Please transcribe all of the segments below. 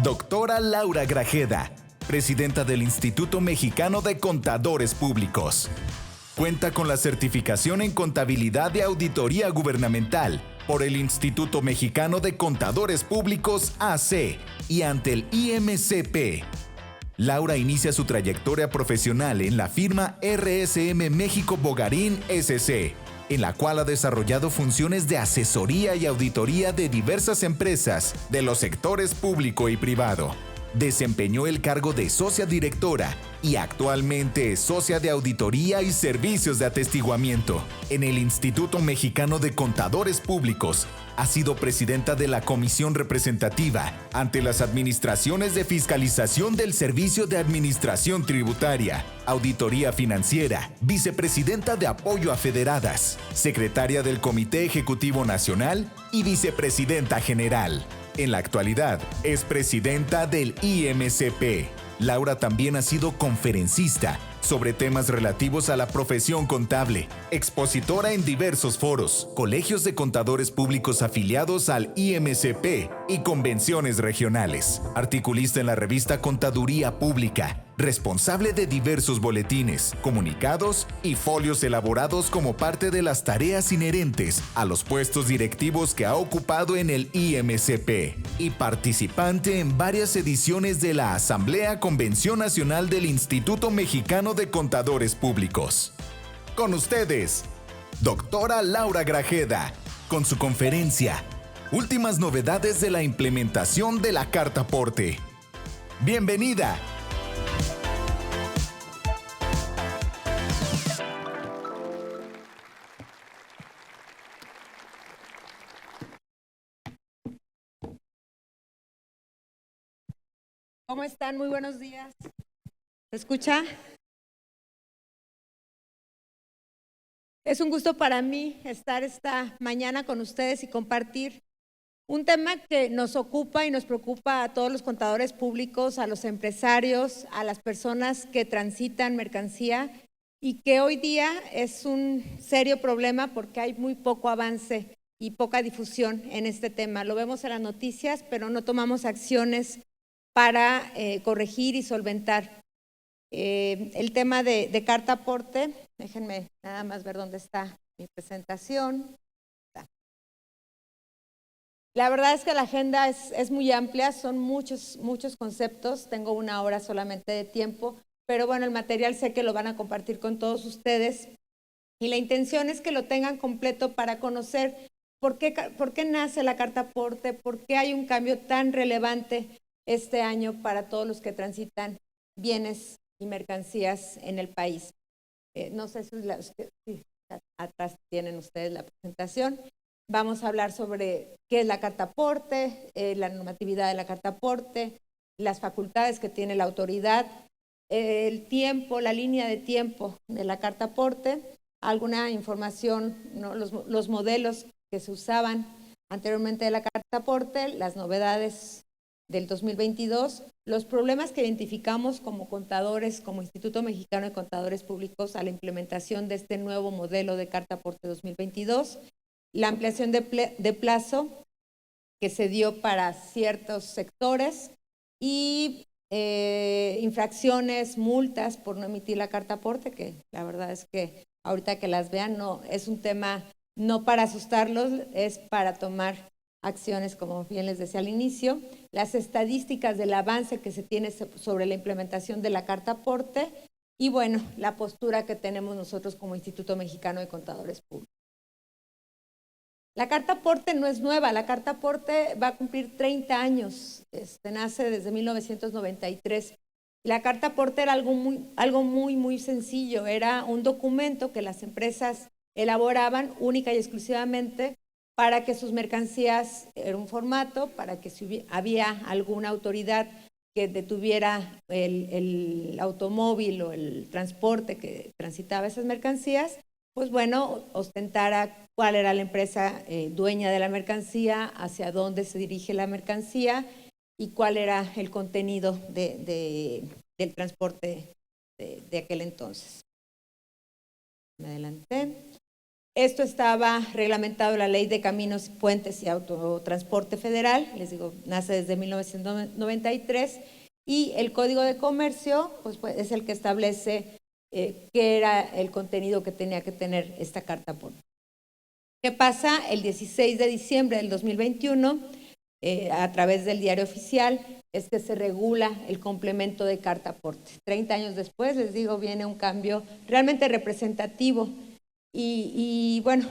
Doctora Laura Grajeda, presidenta del Instituto Mexicano de Contadores Públicos. Cuenta con la certificación en contabilidad de auditoría gubernamental por el Instituto Mexicano de Contadores Públicos AC y ante el IMCP. Laura inicia su trayectoria profesional en la firma RSM México Bogarín SC, en la cual ha desarrollado funciones de asesoría y auditoría de diversas empresas de los sectores público y privado. Desempeñó el cargo de socia directora y actualmente es socia de auditoría y servicios de atestiguamiento. En el Instituto Mexicano de Contadores Públicos ha sido presidenta de la Comisión Representativa ante las administraciones de fiscalización del Servicio de Administración Tributaria, Auditoría Financiera, vicepresidenta de Apoyo a Federadas, secretaria del Comité Ejecutivo Nacional y vicepresidenta general. En la actualidad, es presidenta del IMCP. Laura también ha sido conferencista sobre temas relativos a la profesión contable, expositora en diversos foros, colegios de contadores públicos afiliados al IMCP y convenciones regionales, articulista en la revista Contaduría Pública, responsable de diversos boletines, comunicados y folios elaborados como parte de las tareas inherentes a los puestos directivos que ha ocupado en el IMCP y participante en varias ediciones de la Asamblea Convención Nacional del Instituto Mexicano de Contadores Públicos. Con ustedes, doctora Laura Grajeda, con su conferencia Últimas novedades de la implementación de la Carta Aporte. ¡Bienvenida! ¿Cómo están? Muy buenos días. ¿Se escucha? Es un gusto para mí estar esta mañana con ustedes y compartir un tema que nos ocupa y nos preocupa a todos los contadores públicos, a los empresarios, a las personas que transitan mercancía y que hoy día es un serio problema porque hay muy poco avance y poca difusión en este tema. Lo vemos en las noticias, pero no tomamos acciones para corregir y solventar. El tema de carta aporte, déjenme nada más ver dónde está mi presentación. La verdad es que la agenda es muy amplia, son muchos conceptos, tengo una hora solamente de tiempo, pero bueno, el material sé que lo van a compartir con todos ustedes y la intención es que lo tengan completo para conocer por qué nace la carta aporte, por qué hay un cambio tan relevante este año para todos los que transitan bienes y mercancías en el país. No sé si atrás tienen ustedes la presentación. Vamos a hablar sobre qué es la carta aporte, la normatividad de la carta aporte, las facultades que tiene la autoridad, el tiempo, la línea de tiempo de la carta aporte, alguna información, ¿no? Los modelos que se usaban anteriormente de la carta aporte, las novedades del 2022, los problemas que identificamos como contadores, como Instituto Mexicano de Contadores Públicos a la implementación de este nuevo modelo de carta aporte 2022, la ampliación de plazo que se dio para ciertos sectores y infracciones, multas por no emitir la carta aporte, que la verdad es que ahorita que las vean no es un tema no para asustarlos, es para tomar acciones, como bien les decía al inicio, las estadísticas del avance que se tiene sobre la implementación de la carta aporte y bueno, la postura que tenemos nosotros como Instituto Mexicano de Contadores Públicos. La carta aporte no es nueva, la carta aporte va a cumplir 30 años, nace desde 1993. La carta aporte era algo muy sencillo, era un documento que las empresas elaboraban única y exclusivamente para que sus mercancías, era un formato, para que si había alguna autoridad que detuviera el automóvil o el transporte que transitaba esas mercancías, pues bueno, ostentara cuál era la empresa dueña de la mercancía, hacia dónde se dirige la mercancía y cuál era el contenido del transporte de aquel entonces. Me adelanté. Esto estaba reglamentado en la Ley de Caminos, Puentes y Autotransporte Federal, les digo, nace desde 1993, y el Código de Comercio pues es el que establece qué era el contenido que tenía que tener esta carta aporte. ¿Qué pasa? El 16 de diciembre del 2021, a través del Diario Oficial, es que se regula el complemento de carta aporte. 30 años después, les digo, viene un cambio realmente representativo. Y bueno,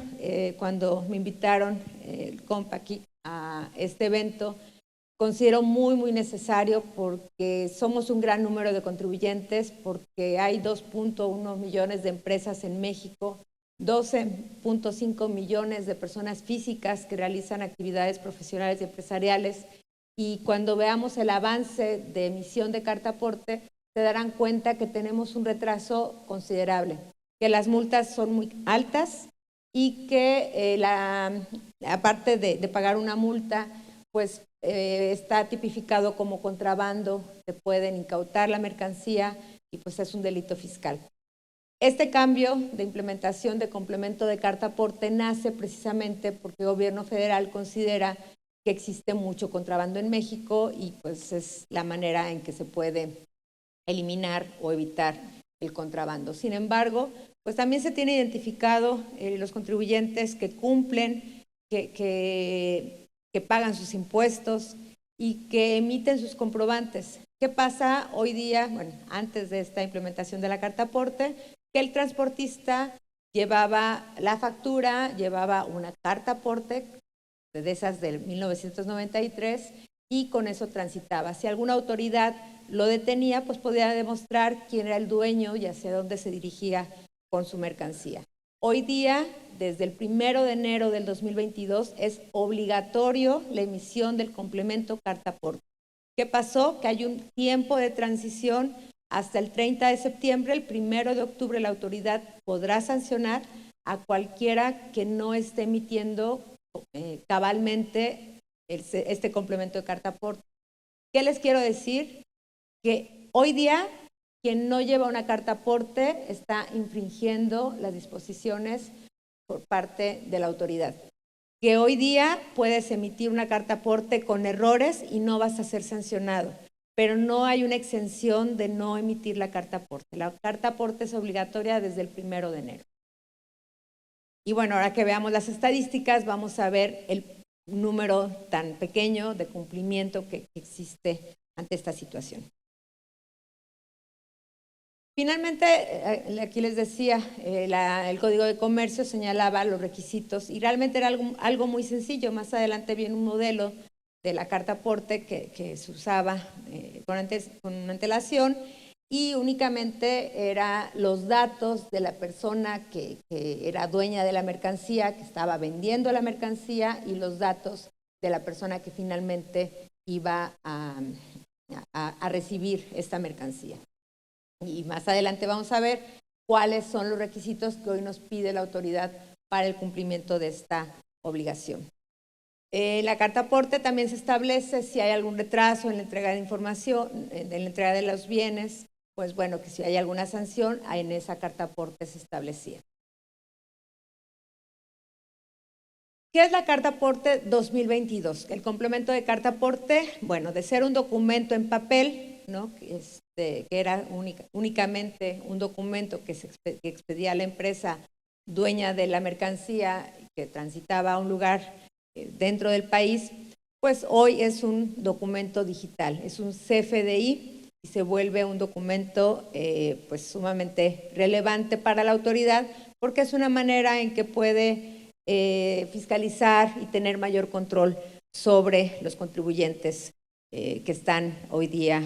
cuando me invitaron el COMPA aquí a este evento, considero muy, muy necesario porque somos un gran número de contribuyentes, porque hay 2.1 millones de empresas en México, 12.5 millones de personas físicas que realizan actividades profesionales y empresariales, y cuando veamos el avance de emisión de carta aporte, se darán cuenta que tenemos un retraso considerable, que las multas son muy altas y que aparte de pagar una multa, pues está tipificado como contrabando, se pueden incautar la mercancía y pues es un delito fiscal. Este cambio de implementación de complemento de carta aporte nace precisamente porque el gobierno federal considera que existe mucho contrabando en México y pues es la manera en que se puede eliminar o evitar el contrabando. Sin embargo, pues también se tiene identificado los contribuyentes que cumplen, que pagan sus impuestos y que emiten sus comprobantes. ¿Qué pasa hoy día? Bueno, antes de esta implementación de la carta aporte, que el transportista llevaba la factura, llevaba una carta aporte de esas del 1993 y con eso transitaba. Si alguna autoridad lo detenía, pues podía demostrar quién era el dueño y hacia dónde se dirigía con su mercancía. Hoy día, desde el 1 de enero del 2022, es obligatorio la emisión del complemento carta aporte. ¿Qué pasó? Que hay un tiempo de transición hasta el 30 de septiembre. El 1 de octubre la autoridad podrá sancionar a cualquiera que no esté emitiendo cabalmente este complemento de carta aporte. ¿Qué les quiero decir? Que hoy día quien no lleva una carta aporte está infringiendo las disposiciones por parte de la autoridad. Que hoy día puedes emitir una carta aporte con errores y no vas a ser sancionado, pero no hay una exención de no emitir la carta aporte. La carta aporte es obligatoria desde el 1 de enero. Y bueno, ahora que veamos las estadísticas, vamos a ver el número tan pequeño de cumplimiento que existe ante esta situación. Finalmente, aquí les decía, el Código de Comercio señalaba los requisitos y realmente era algo muy sencillo. Más adelante viene un modelo de la carta aporte que se usaba con antelación y únicamente eran los datos de la persona que era dueña de la mercancía, que estaba vendiendo la mercancía, y los datos de la persona que finalmente iba a recibir esta mercancía. Y más adelante vamos a ver cuáles son los requisitos que hoy nos pide la autoridad para el cumplimiento de esta obligación. La carta aporte también se establece si hay algún retraso en la entrega de información, en la entrega de los bienes, pues bueno, que si hay alguna sanción, en esa carta aporte se establecía. ¿Qué es la carta aporte 2022? El complemento de carta aporte, bueno, de ser un documento en papel, ¿no? Que era únicamente un documento que expedía la empresa dueña de la mercancía que transitaba a un lugar dentro del país, pues hoy es un documento digital, es un CFDI y se vuelve un documento pues sumamente relevante para la autoridad porque es una manera en que puede fiscalizar y tener mayor control sobre los contribuyentes que están hoy día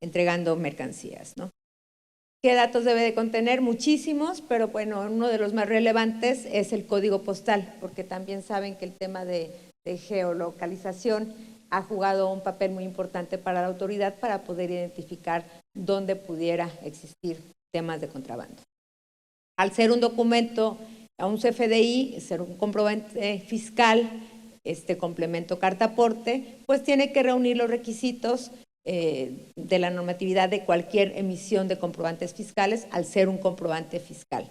entregando mercancías, ¿no? ¿Qué datos debe de contener? Muchísimos, pero bueno, uno de los más relevantes es el código postal, porque también saben que el tema de geolocalización ha jugado un papel muy importante para la autoridad para poder identificar dónde pudiera existir temas de contrabando. Al ser un documento, a un CFDI, ser un comprobante fiscal, este complemento carta aporte, pues tiene que reunir los requisitos de la normatividad de cualquier emisión de comprobantes fiscales al ser un comprobante fiscal.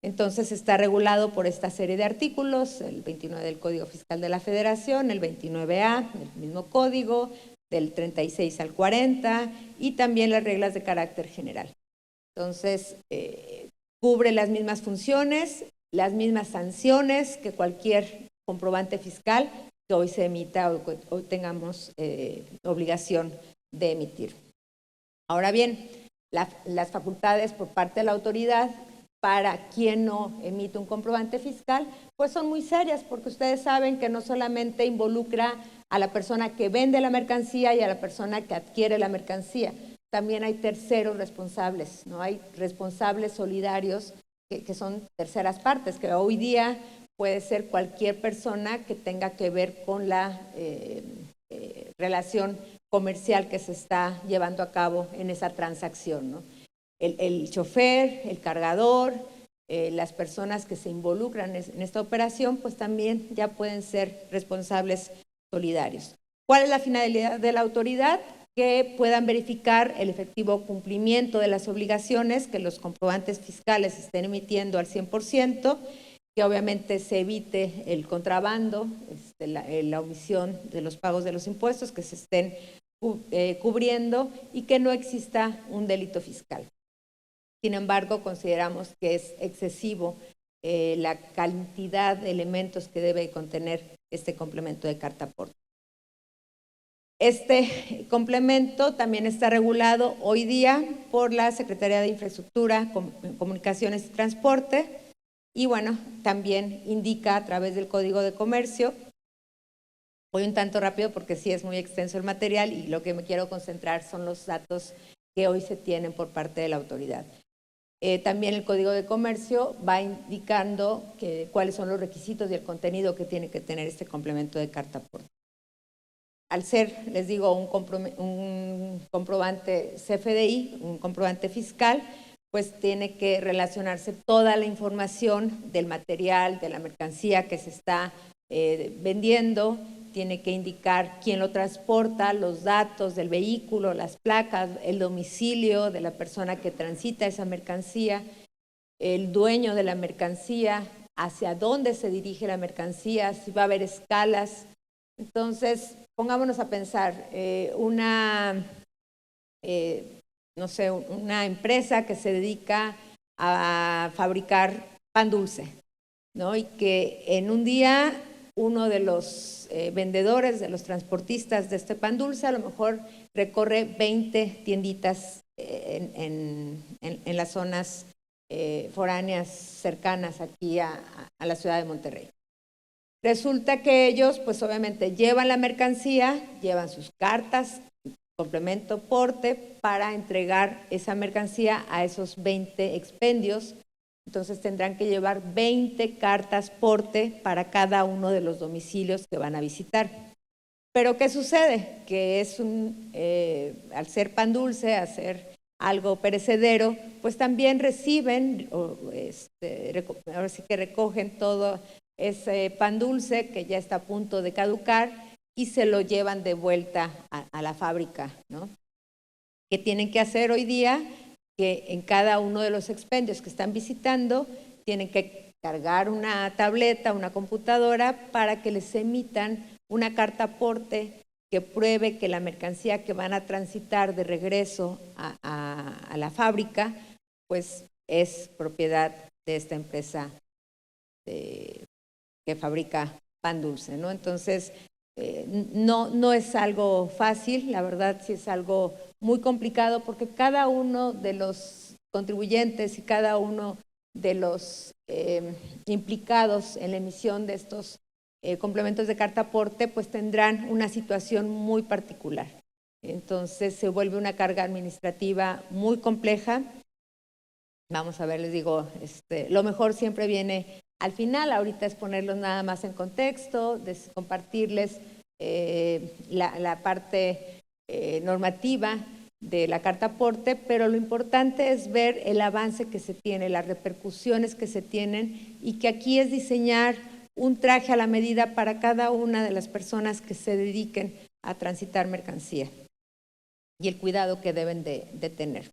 Entonces está regulado por esta serie de artículos, el 29 del Código Fiscal de la Federación, el 29A del mismo código, del 36 al 40 y también las reglas de carácter general. Entonces, cubre las mismas funciones, las mismas sanciones que cualquier comprobante fiscal que hoy se emita o que hoy tengamos obligación de emitir. Ahora bien, las facultades por parte de la autoridad para quien no emite un comprobante fiscal, pues son muy serias, porque ustedes saben que no solamente involucra a la persona que vende la mercancía y a la persona que adquiere la mercancía, también hay terceros responsables, ¿no? Hay responsables solidarios que son terceras partes, que hoy día puede ser cualquier persona que tenga que ver con la relación comercial que se está llevando a cabo en esa transacción, ¿no? El chofer, el cargador, las personas que se involucran en esta operación, pues también ya pueden ser responsables solidarios. ¿Cuál es la finalidad de la autoridad? Que puedan verificar el efectivo cumplimiento de las obligaciones, que los comprobantes fiscales estén emitiendo al 100%, que obviamente se evite el contrabando, la omisión de los pagos de los impuestos, que se estén cubriendo y que no exista un delito fiscal. Sin embargo, consideramos que es excesivo la cantidad de elementos que debe contener este complemento de carta aporte. Este complemento también está regulado hoy día por la Secretaría de Infraestructura, Comunicaciones y Transporte y bueno, también indica a través del Código de Comercio. Voy un tanto rápido porque sí es muy extenso el material y lo que me quiero concentrar son los datos que hoy se tienen por parte de la autoridad. También el Código de Comercio va indicando cuáles son los requisitos y el contenido que tiene que tener este complemento de carta aporte. Al ser, les digo, un comprobante CFDI, un comprobante fiscal, pues tiene que relacionarse toda la información del material, de la mercancía que se está vendiendo, tiene que indicar quién lo transporta, los datos del vehículo, las placas, el domicilio de la persona que transita esa mercancía, el dueño de la mercancía, hacia dónde se dirige la mercancía, si va a haber escalas. Entonces, pongámonos a pensar, una empresa que se dedica a fabricar pan dulce, ¿no? Y que en un día uno de los vendedores, de los transportistas de este pan dulce, a lo mejor recorre 20 tienditas en las zonas foráneas cercanas aquí a la ciudad de Monterrey. Resulta que ellos, pues obviamente llevan la mercancía, llevan sus cartas, complemento porte para entregar esa mercancía a esos 20 expendios. Entonces tendrán que llevar 20 cartas porte para cada uno de los domicilios que van a visitar. Pero ¿qué sucede? Que es al ser pan dulce, al ser algo perecedero, pues también reciben, ahora sí que recogen todo ese pan dulce que ya está a punto de caducar y se lo llevan de vuelta a la fábrica, ¿no? ¿Qué tienen que hacer hoy día? Que en cada uno de los expendios que están visitando tienen que cargar una tableta, una computadora para que les emitan una carta aporte que pruebe que la mercancía que van a transitar de regreso a la fábrica pues es propiedad de esta empresa que fabrica pan dulce, ¿no? Entonces, no es algo fácil, la verdad sí es algo muy complicado porque cada uno de los contribuyentes y cada uno de los implicados en la emisión de estos complementos de carta aporte pues tendrán una situación muy particular. Entonces se vuelve una carga administrativa muy compleja. Vamos a ver, les digo, lo mejor siempre viene al final. Ahorita es ponerlos nada más en contexto, compartirles la parte normativa de la carta aporte, pero lo importante es ver el avance que se tiene, las repercusiones que se tienen y que aquí es diseñar un traje a la medida para cada una de las personas que se dediquen a transitar mercancía y el cuidado que deben de tener.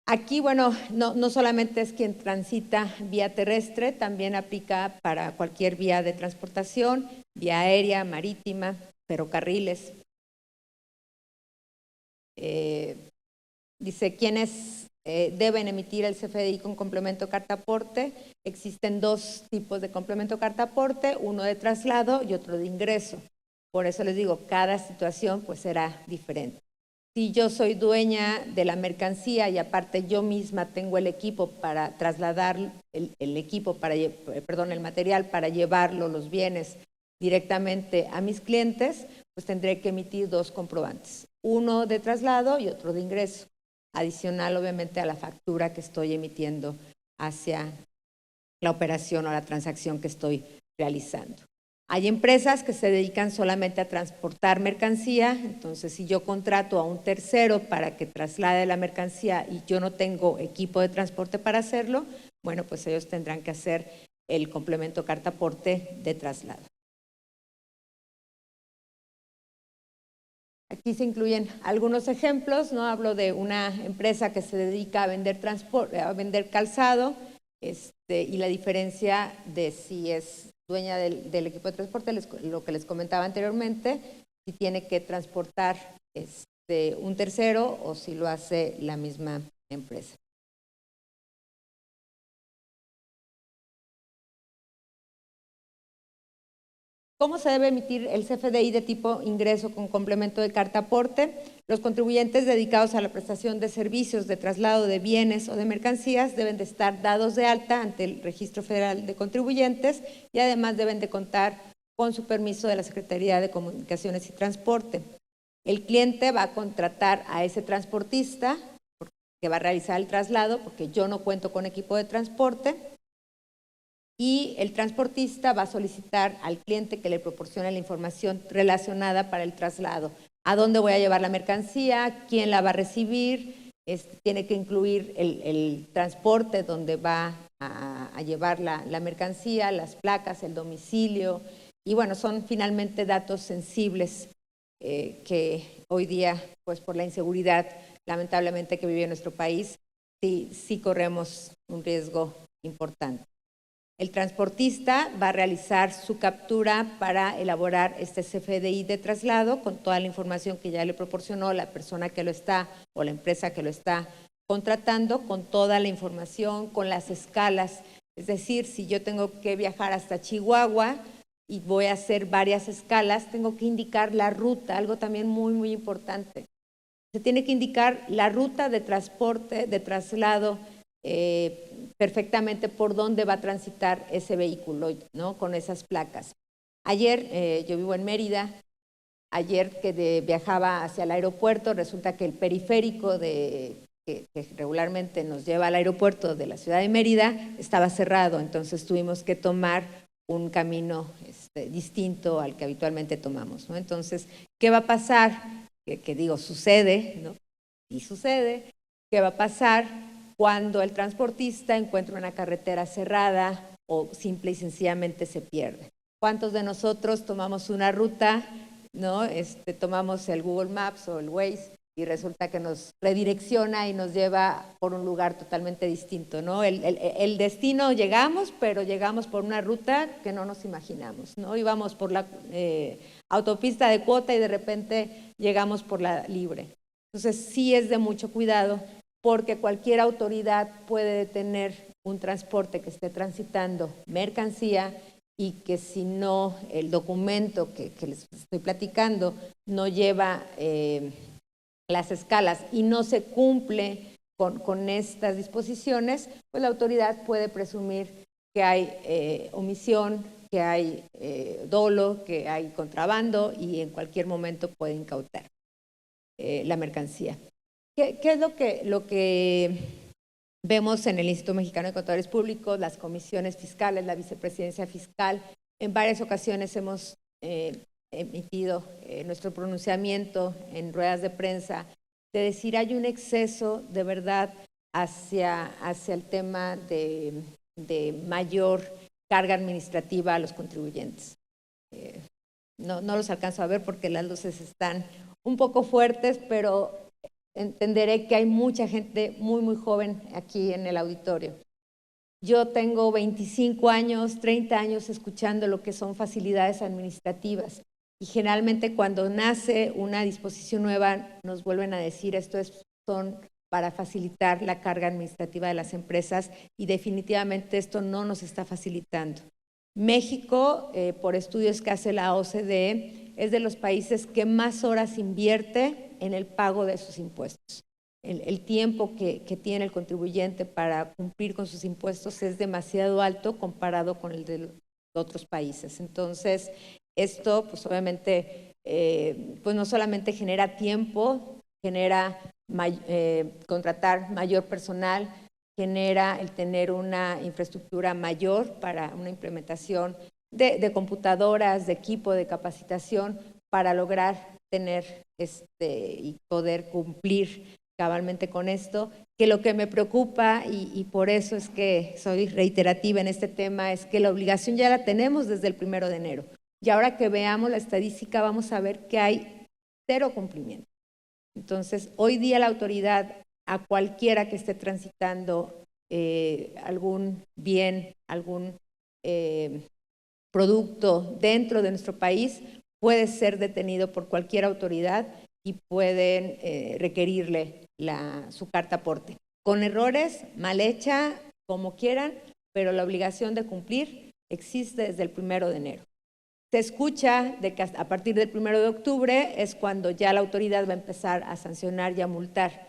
Aquí, bueno, no solamente es quien transita vía terrestre, también aplica para cualquier vía de transportación, vía aérea, marítima, ferrocarriles. Dice, ¿quiénes deben emitir el CFDI con complemento carta aporte? Existen dos tipos de complemento carta aporte, uno de traslado y otro de ingreso. Por eso les digo, cada situación pues será diferente. Si yo soy dueña de la mercancía y aparte yo misma tengo el equipo para trasladar el material para llevarlo, los bienes directamente a mis clientes, pues tendré que emitir dos comprobantes, uno de traslado y otro de ingreso, adicional obviamente a la factura que estoy emitiendo hacia la operación o la transacción que estoy realizando. Hay empresas que se dedican solamente a transportar mercancía, entonces si yo contrato a un tercero para que traslade la mercancía y yo no tengo equipo de transporte para hacerlo, bueno, pues ellos tendrán que hacer el complemento carta aporte de traslado. Aquí se incluyen algunos ejemplos, ¿no? Hablo de una empresa que se dedica a vender calzado, y la diferencia de si es dueña del equipo de transporte, lo que les comentaba anteriormente, si tiene que transportar un tercero o si lo hace la misma empresa. ¿Cómo se debe emitir el CFDI de tipo ingreso con complemento de carta aporte? Los contribuyentes dedicados a la prestación de servicios de traslado de bienes o de mercancías deben de estar dados de alta ante el Registro Federal de Contribuyentes y además deben de contar con su permiso de la Secretaría de Comunicaciones y Transporte. El cliente va a contratar a ese transportista que va a realizar el traslado porque yo no cuento con equipo de transporte. Y el transportista va a solicitar al cliente que le proporcione la información relacionada para el traslado. ¿A dónde voy a llevar la mercancía? ¿Quién la va a recibir? Tiene que incluir el transporte donde va a llevar la mercancía, las placas, el domicilio. Y bueno, son finalmente datos sensibles que hoy día, pues por la inseguridad lamentablemente que vive nuestro país, sí corremos un riesgo importante. El transportista va a realizar su captura para elaborar este CFDI de traslado con toda la información que ya le proporcionó la persona que lo está o la empresa que lo está contratando, con toda la información, con las escalas. Es decir, si yo tengo que viajar hasta Chihuahua y voy a hacer varias escalas, tengo que indicar la ruta, algo también muy, muy importante. Se tiene que indicar la ruta de transporte, de traslado, perfectamente por dónde va a transitar ese vehículo, ¿no? Con esas placas. Ayer, yo vivo en Mérida, ayer que viajaba hacia el aeropuerto, resulta que el periférico que regularmente nos lleva al aeropuerto de la ciudad de Mérida estaba cerrado, entonces tuvimos que tomar un camino distinto al que habitualmente tomamos, ¿no? Entonces, ¿qué va a pasar? Que digo, sucede, ¿no? Y sucede. ¿Qué va a pasar cuando el transportista encuentra una carretera cerrada o simple y sencillamente se pierde? ¿Cuántos de nosotros tomamos una ruta, ¿no? Tomamos el Google Maps o el Waze y resulta que nos redirecciona y nos lleva por un lugar totalmente distinto, ¿no? El destino llegamos, pero llegamos por una ruta que no nos imaginamos, ¿no? Íbamos por la autopista de cuota y de repente llegamos por la libre. Entonces sí es de mucho cuidado porque cualquier autoridad puede detener un transporte que esté transitando mercancía y que si no el documento que les estoy platicando no lleva las escalas y no se cumple con estas disposiciones, pues la autoridad puede presumir que hay omisión, que hay dolo, que hay contrabando y en cualquier momento puede incautar la mercancía. ¿Qué es lo que vemos en el Instituto Mexicano de Contadores Públicos, las comisiones fiscales, la vicepresidencia fiscal? En varias ocasiones hemos emitido nuestro pronunciamiento en ruedas de prensa de decir hay un exceso de verdad hacia el tema de mayor carga administrativa a los contribuyentes. No los alcanzo a ver porque las luces están un poco fuertes, pero entenderé que hay mucha gente muy, muy joven aquí en el auditorio. Yo tengo 25 años, 30 años escuchando lo que son facilidades administrativas y generalmente cuando nace una disposición nueva nos vuelven a decir son para facilitar la carga administrativa de las empresas y definitivamente esto no nos está facilitando. México, por estudios que hace la OCDE, es de los países que más horas invierte en el pago de sus impuestos. El tiempo que tiene el contribuyente para cumplir con sus impuestos es demasiado alto comparado con el de otros países. Entonces, esto pues obviamente pues no solamente genera tiempo, genera contratar mayor personal, genera el tener una infraestructura mayor para una implementación de computadoras, de equipo, de capacitación para lograr tener y poder cumplir cabalmente con esto, que lo que me preocupa y por eso es que soy reiterativa en este tema es que la obligación ya la tenemos desde el 1 de enero y ahora que veamos la estadística vamos a ver que hay 0 cumplimiento. Entonces, hoy día la autoridad a cualquiera que esté transitando algún bien, algún producto dentro de nuestro país puede ser detenido por cualquier autoridad y pueden requerirle su carta aporte. Con errores, mal hecha, como quieran, pero la obligación de cumplir existe desde el 1 de enero. Se escucha de que a partir del 1 de octubre es cuando ya la autoridad va a empezar a sancionar y a multar,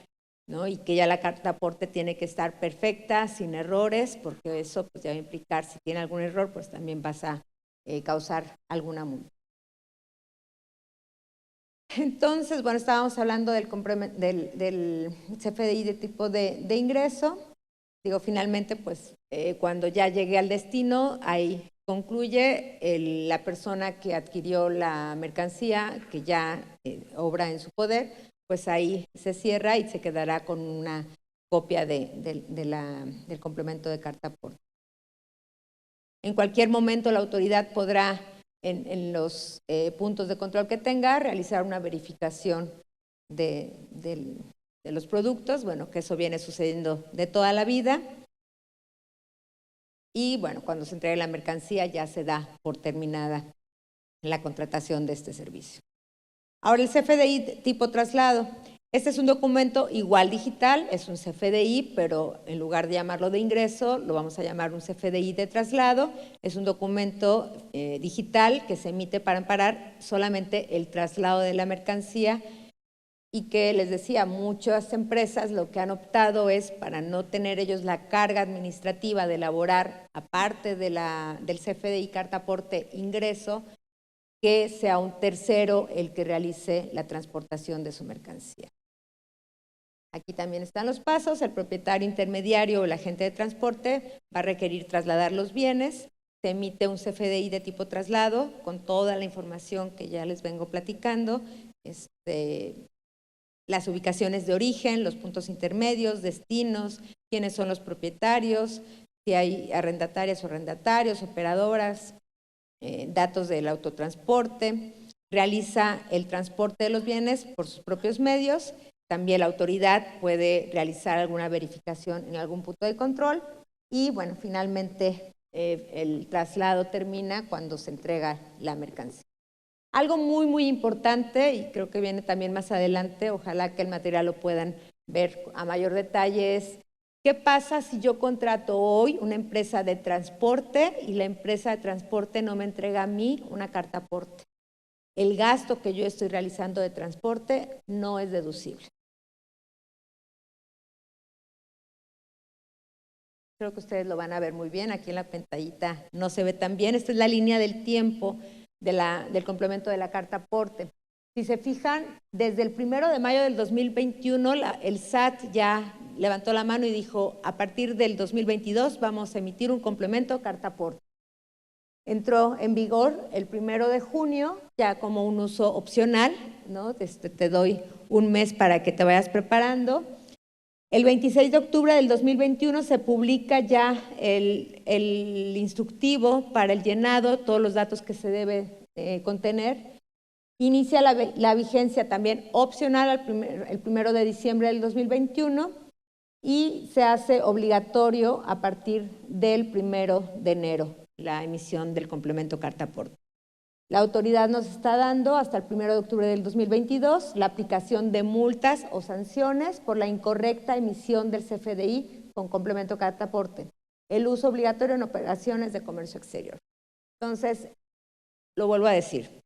¿no? Y que ya la carta aporte tiene que estar perfecta, sin errores, porque eso pues, ya va a implicar, si tiene algún error, pues también vas a causar alguna multa. Entonces, bueno, estábamos hablando del CFDI de tipo de ingreso. Digo, finalmente, pues, cuando ya llegué al destino, ahí concluye la persona que adquirió la mercancía, que ya obra en su poder, pues ahí se cierra y se quedará con una copia del complemento de carta aporte. En cualquier momento la autoridad podrá, en los puntos de control que tenga, realizar una verificación de los productos, bueno, que eso viene sucediendo de toda la vida. Y bueno, cuando se entregue la mercancía ya se da por terminada la contratación de este servicio. Ahora el CFDI tipo traslado. Este es un documento igual digital, es un CFDI, pero en lugar de llamarlo de ingreso, lo vamos a llamar un CFDI de traslado. Es un documento digital que se emite para amparar solamente el traslado de la mercancía y que les decía, muchas empresas lo que han optado es para no tener ellos la carga administrativa de elaborar, aparte del CFDI carta aporte ingreso, que sea un tercero el que realice la transportación de su mercancía. Aquí también están los pasos. El propietario intermediario o el agente de transporte va a requerir trasladar los bienes. Se emite un CFDI de tipo traslado con toda la información que ya les vengo platicando. Las ubicaciones de origen, los puntos intermedios, destinos, quiénes son los propietarios, si hay arrendatarias o arrendatarios, operadoras, datos del autotransporte. Realiza el transporte de los bienes por sus propios medios. También la autoridad puede realizar alguna verificación en algún punto de control y, bueno, finalmente el traslado termina cuando se entrega la mercancía. Algo muy, muy importante, y creo que viene también más adelante, ojalá que el material lo puedan ver a mayor detalle, es ¿qué pasa si yo contrato hoy una empresa de transporte y la empresa de transporte no me entrega a mí una carta aporte? El gasto que yo estoy realizando de transporte no es deducible. Creo que ustedes lo van a ver muy bien, aquí en la pantallita no se ve tan bien. Esta es la línea del tiempo del complemento de la carta aporte. Si se fijan, desde el 1 de mayo del 2021, el SAT ya levantó la mano y dijo, a partir del 2022 vamos a emitir un complemento carta aporte. Entró en vigor el 1 de junio, ya como un uso opcional, ¿no? Te doy un mes para que te vayas preparando. El 26 de octubre del 2021 se publica ya el instructivo para el llenado, todos los datos que se debe contener. Inicia la vigencia también opcional el 1 de diciembre del 2021 y se hace obligatorio a partir del 1 de enero la emisión del complemento carta aporte. La autoridad nos está dando hasta el 1 de octubre del 2022 la aplicación de multas o sanciones por la incorrecta emisión del CFDI con complemento carta aporte, el uso obligatorio en operaciones de comercio exterior. Entonces, lo vuelvo a decir,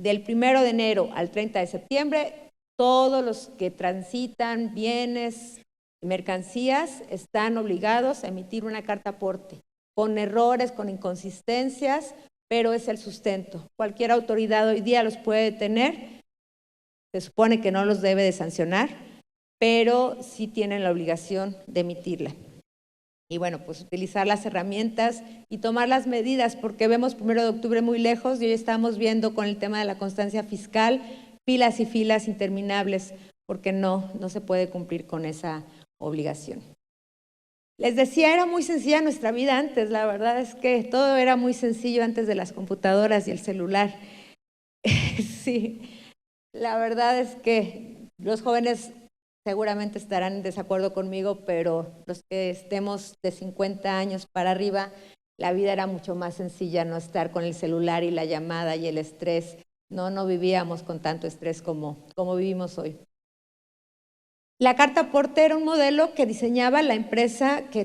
del 1 de enero al 30 de septiembre, todos los que transitan bienes y mercancías están obligados a emitir una carta aporte, con errores, con inconsistencias, pero es el sustento. Cualquier autoridad hoy día los puede detener, se supone que no los debe de sancionar, pero sí tienen la obligación de emitirla. Y bueno, pues utilizar las herramientas y tomar las medidas, porque vemos 1 de octubre muy lejos y hoy estamos viendo con el tema de la constancia fiscal filas y filas interminables, porque no se puede cumplir con esa obligación. Les decía, era muy sencilla nuestra vida antes, la verdad es que todo era muy sencillo antes de las computadoras y el celular. Sí, la verdad es que los jóvenes seguramente estarán en desacuerdo conmigo, pero los que estemos de 50 años para arriba, la vida era mucho más sencilla, no estar con el celular y la llamada y el estrés. No vivíamos con tanto estrés como vivimos hoy. La carta aporte era un modelo que diseñaba la empresa que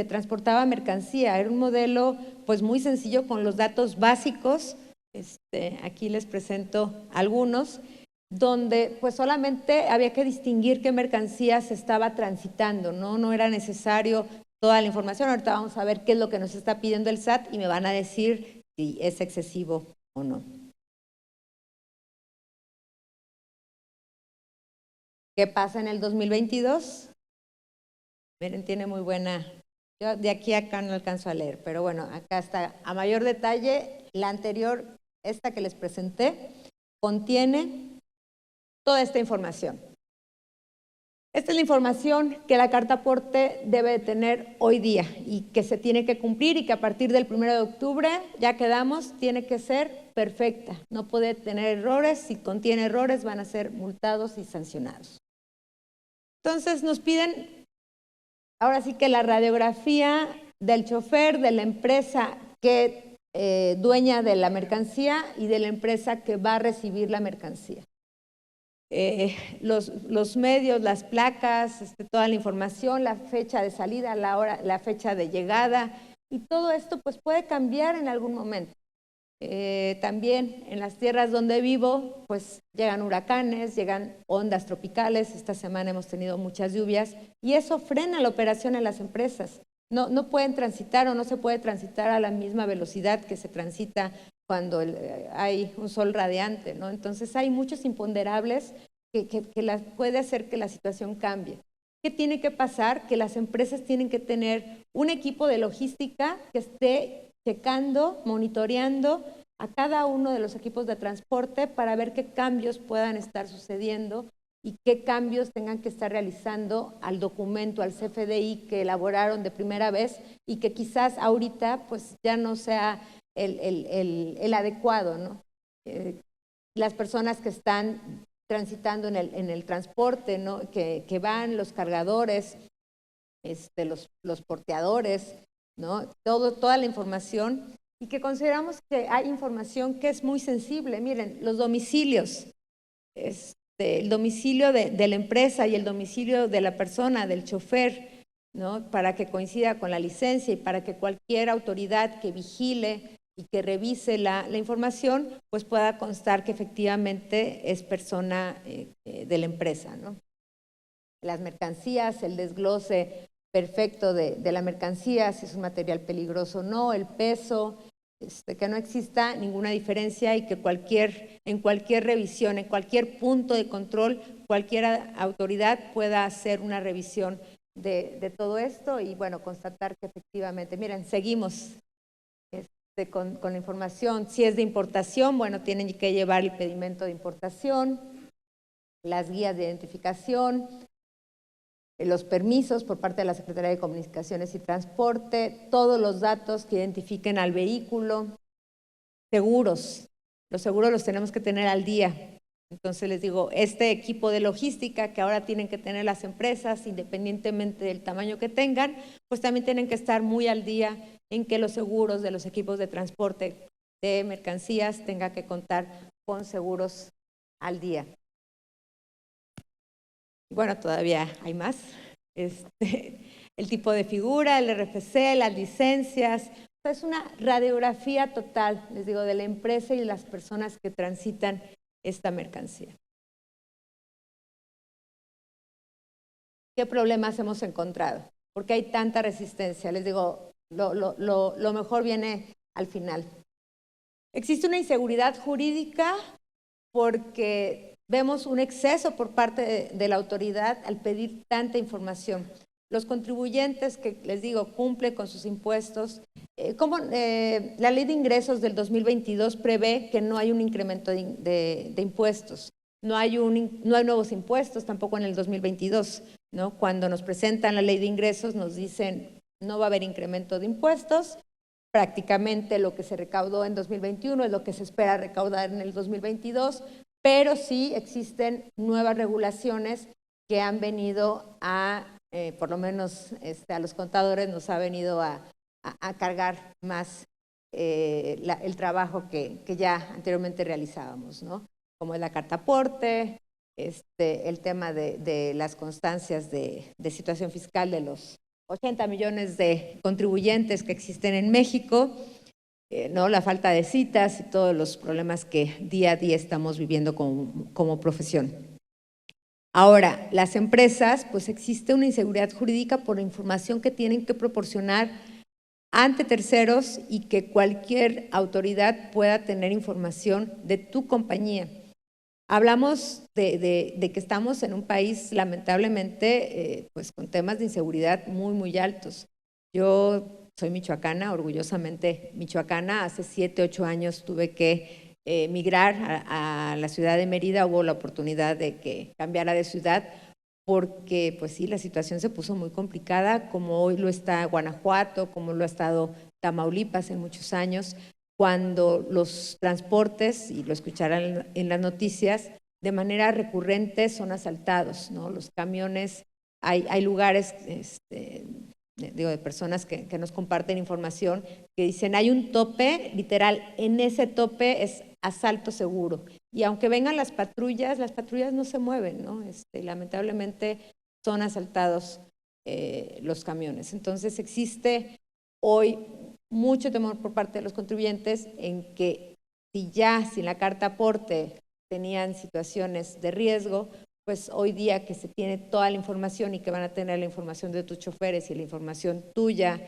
transportaba mercancía. Era un modelo pues muy sencillo con los datos básicos. Aquí les presento algunos, donde pues solamente había que distinguir qué mercancía se estaba transitando, no era necesario toda la información. Ahorita vamos a ver qué es lo que nos está pidiendo el SAT y me van a decir si es excesivo o no. ¿Qué pasa en el 2022? Miren, tiene muy buena... Yo de aquí a acá no alcanzo a leer, pero bueno, acá está a mayor detalle. La anterior, esta que les presenté, contiene toda esta información. Esta es la información que la carta aporte debe de tener hoy día y que se tiene que cumplir y que a partir del 1 de octubre, ya quedamos, tiene que ser perfecta. No puede tener errores. Si contiene errores, van a ser multados y sancionados. Entonces nos piden, ahora sí que la radiografía del chofer, de la empresa que dueña de la mercancía y de la empresa que va a recibir la mercancía. Los medios, las placas, toda la información, la fecha de salida, la hora, la fecha de llegada, y todo esto pues puede cambiar en algún momento. También en las tierras donde vivo pues llegan huracanes, llegan ondas tropicales. Esta semana hemos tenido muchas lluvias y eso frena la operación en las empresas. No pueden transitar o no se puede transitar a la misma velocidad que se transita cuando hay un sol radiante, ¿no? Entonces hay muchos imponderables que puede hacer que la situación cambie. ¿Qué tiene que pasar? Que las empresas tienen que tener un equipo de logística que esté checando, monitoreando a cada uno de los equipos de transporte para ver qué cambios puedan estar sucediendo y qué cambios tengan que estar realizando al documento, al CFDI que elaboraron de primera vez y que quizás ahorita pues ya no sea el adecuado, ¿no? Las personas que están transitando en el transporte, ¿no? que van, los cargadores, los porteadores, ¿no? Toda la información, y que consideramos que hay información que es muy sensible. Miren, los domicilios, el domicilio de la empresa y el domicilio de la persona, del chofer, ¿no? Para que coincida con la licencia y para que cualquier autoridad que vigile y que revise la información, pues pueda constar que efectivamente es persona de la empresa, ¿no? Las mercancías, el desglose perfecto de la mercancía, si es un material peligroso o no, el peso, que no exista ninguna diferencia y que en cualquier revisión, en cualquier punto de control, cualquier autoridad pueda hacer una revisión de todo esto y bueno, constatar que efectivamente, miren, seguimos con la información. Si es de importación, bueno, tienen que llevar el pedimento de importación, las guías de identificación, los permisos por parte de la Secretaría de Comunicaciones y Transporte, todos los datos que identifiquen al vehículo, seguros, Los seguros los tenemos que tener al día. Entonces les digo, este equipo de logística que ahora tienen que tener las empresas, independientemente del tamaño que tengan, pues también tienen que estar muy al día en que los seguros de los equipos de transporte de mercancías tengan que contar con seguros al día. Bueno, todavía hay más. El tipo de figura, el RFC, las licencias. Es una radiografía total, les digo, de la empresa y de las personas que transitan esta mercancía. ¿Qué problemas hemos encontrado? ¿Por qué hay tanta resistencia? Les digo, lo mejor viene al final. Existe una inseguridad jurídica porque vemos un exceso por parte de la autoridad al pedir tanta información. Los contribuyentes que, les digo, cumplen con sus impuestos, la ley de ingresos del 2022 prevé que no hay un incremento de impuestos, no hay nuevos impuestos tampoco en el 2022, ¿no? Cuando nos presentan la ley de ingresos nos dicen no va a haber incremento de impuestos, prácticamente lo que se recaudó en 2021 es lo que se espera recaudar en el 2022, pero sí existen nuevas regulaciones que han venido a, por lo menos a los contadores nos ha venido a cargar más el trabajo que ya anteriormente realizábamos, ¿no? Como es la carta aporte, el tema de las constancias de situación fiscal de los 80 millones de contribuyentes que existen en México, ¿no? La falta de citas y todos los problemas que día a día estamos viviendo como profesión. Ahora, las empresas, pues existe una inseguridad jurídica por la información que tienen que proporcionar ante terceros y que cualquier autoridad pueda tener información de tu compañía. Hablamos de que estamos en un país lamentablemente pues con temas de inseguridad muy, muy altos. Yo soy michoacana, orgullosamente michoacana. Hace 7, 8 años tuve que migrar a la ciudad de Mérida. Hubo la oportunidad de que cambiara de ciudad porque pues sí, la situación se puso muy complicada, como hoy lo está Guanajuato, como lo ha estado Tamaulipas en muchos años, cuando los transportes, y lo escucharán en las noticias, de manera recurrente son asaltados, ¿no? Los camiones, hay lugares de personas que nos comparten información que dicen hay un tope, literal, en ese tope es asalto seguro. Y aunque vengan las patrullas no se mueven, ¿no? Lamentablemente son asaltados los camiones. Entonces existe hoy mucho temor por parte de los contribuyentes en que si la carta aporte tenían situaciones de riesgo, pues hoy día que se tiene toda la información y que van a tener la información de tus choferes y la información tuya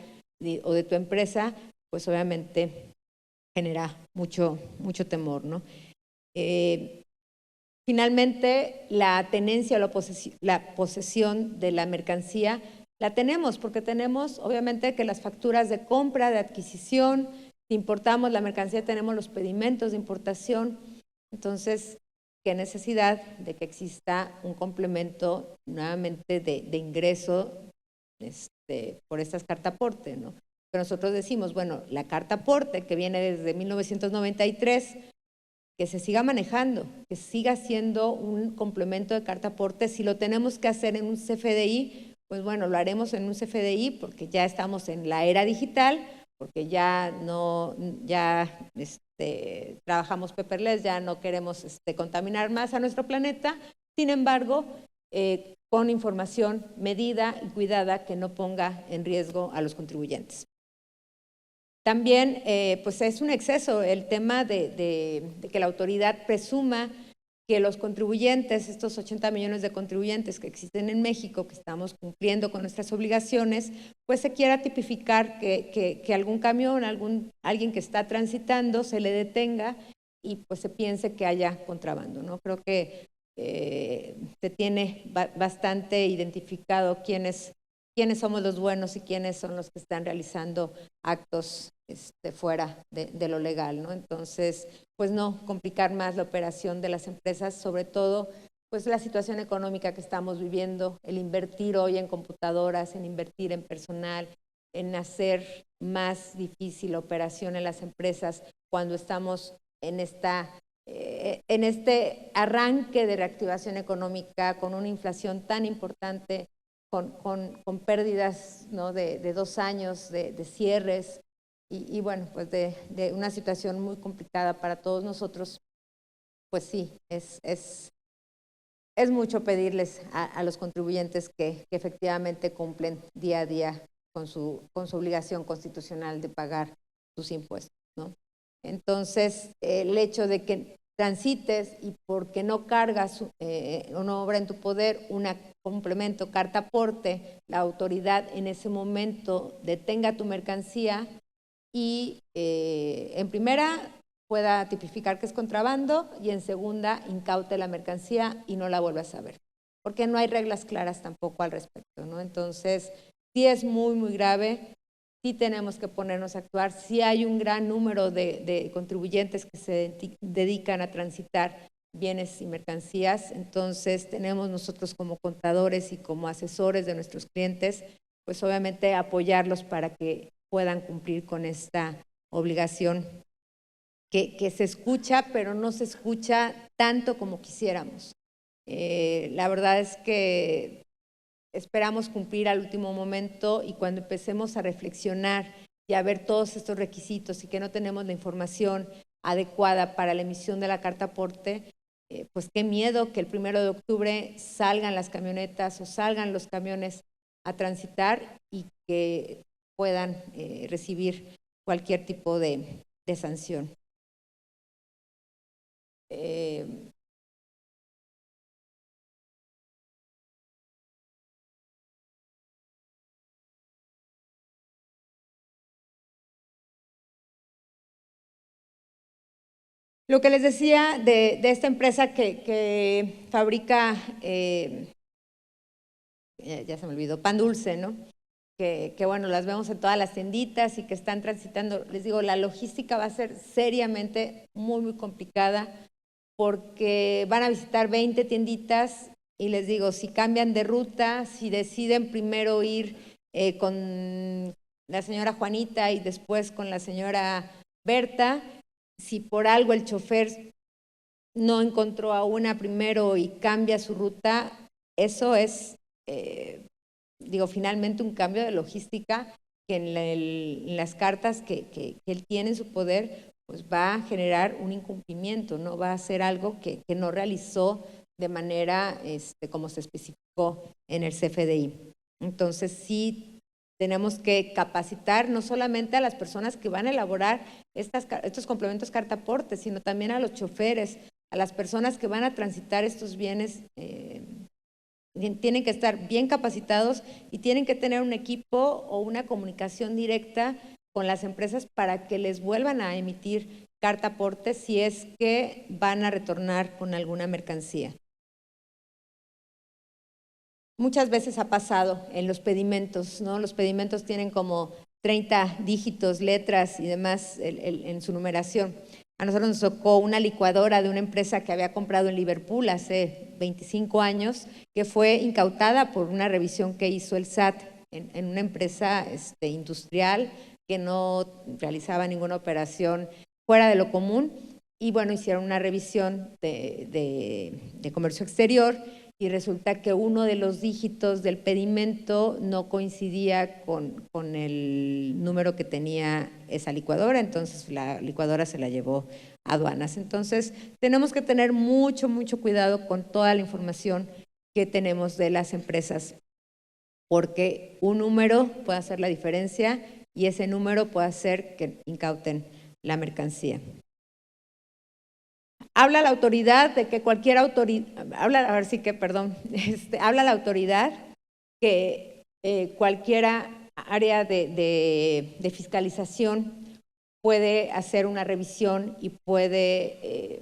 o de tu empresa, pues obviamente genera mucho temor, ¿no? Finalmente, la tenencia o la posesión de la mercancía la tenemos porque tenemos obviamente que las facturas de compra, de adquisición, si importamos la mercancía tenemos los pedimentos de importación. Entonces, qué necesidad de que exista un complemento nuevamente de ingreso por estas carta aporte, ¿no? Pero nosotros decimos, bueno, la carta aporte que viene desde 1993, que se siga manejando, que siga siendo un complemento de carta aporte. Si lo tenemos que hacer en un CFDI, pues bueno, lo haremos en un CFDI porque ya estamos en la era digital, porque ya trabajamos paperless, ya no queremos contaminar más a nuestro planeta. Sin embargo, con información medida y cuidada que no ponga en riesgo a los contribuyentes. También pues es un exceso el tema de que la autoridad presuma que los contribuyentes, estos 80 millones de contribuyentes que existen en México, que estamos cumpliendo con nuestras obligaciones, pues se quiera tipificar que algún camión, alguien que está transitando se le detenga y pues se piense que haya contrabando, ¿no? Creo que se tiene bastante identificado quiénes somos los buenos y quiénes son los que están realizando actos fuera de lo legal, ¿no? Entonces, pues no complicar más la operación de las empresas, sobre todo pues la situación económica que estamos viviendo, el invertir hoy en computadoras, en invertir en personal, en hacer más difícil la operación en las empresas cuando estamos en este arranque de reactivación económica, con una inflación tan importante, con pérdidas, ¿no?, de 2 años de cierres y bueno, pues de una situación muy complicada para todos nosotros. Pues sí, es mucho pedirles a los contribuyentes que efectivamente cumplen día a día con su obligación constitucional de pagar sus impuestos, ¿no? Entonces, el hecho de que transites y porque no cargas o no obra en tu poder un complemento, carta aporte, la autoridad en ese momento detenga tu mercancía y en primera pueda tipificar que es contrabando y en segunda incaute la mercancía y no la vuelvas a ver, porque no hay reglas claras tampoco al respecto, ¿no? Entonces, sí es muy, muy grave, sí tenemos que ponernos a actuar, sí hay un gran número de contribuyentes que se dedican a transitar bienes y mercancías, entonces tenemos nosotros como contadores y como asesores de nuestros clientes, pues obviamente apoyarlos para que puedan cumplir con esta obligación que se escucha, pero no se escucha tanto como quisiéramos. La verdad es que esperamos cumplir al último momento y cuando empecemos a reflexionar y a ver todos estos requisitos y que no tenemos la información adecuada para la emisión de la carta aporte, pues qué miedo que el 1 de octubre salgan las camionetas o salgan los camiones a transitar y que puedan recibir cualquier tipo de sanción. Lo que les decía de esta empresa que fabrica, ya se me olvidó, pan dulce, ¿no? Que bueno, las vemos en todas las tienditas y que están transitando. Les digo, la logística va a ser seriamente muy, muy complicada porque van a visitar 20 tienditas y les digo, si cambian de ruta, si deciden primero ir con la señora Juanita y después con la señora Berta, si por algo el chofer no encontró a una primero y cambia su ruta, eso es, finalmente un cambio de logística que en las cartas que él tiene en su poder, pues va a generar un incumplimiento, ¿no? Va a ser algo que no realizó de manera como se especificó en el CFDI. Entonces sí tenemos que capacitar no solamente a las personas que van a elaborar estos complementos carta aporte, sino también a los choferes, a las personas que van a transitar estos bienes. Tienen que estar bien capacitados y tienen que tener un equipo o una comunicación directa con las empresas para que les vuelvan a emitir carta aporte si es que van a retornar con alguna mercancía. Muchas veces ha pasado en los pedimentos, ¿no? Los pedimentos tienen como 30 dígitos, letras y demás en su numeración. A nosotros nos tocó una licuadora de una empresa que había comprado en Liverpool hace 25 años, que fue incautada por una revisión que hizo el SAT en una empresa industrial que no realizaba ninguna operación fuera de lo común. Y bueno, hicieron una revisión de comercio exterior y resulta que uno de los dígitos del pedimento no coincidía con el número que tenía esa licuadora, entonces la licuadora se la llevó a aduanas. Entonces tenemos que tener mucho, mucho cuidado con toda la información que tenemos de las empresas, porque un número puede hacer la diferencia y ese número puede hacer que incauten la mercancía. Habla la autoridad de que cualquier autoridad, habla la autoridad que cualquier área de fiscalización puede hacer una revisión y puede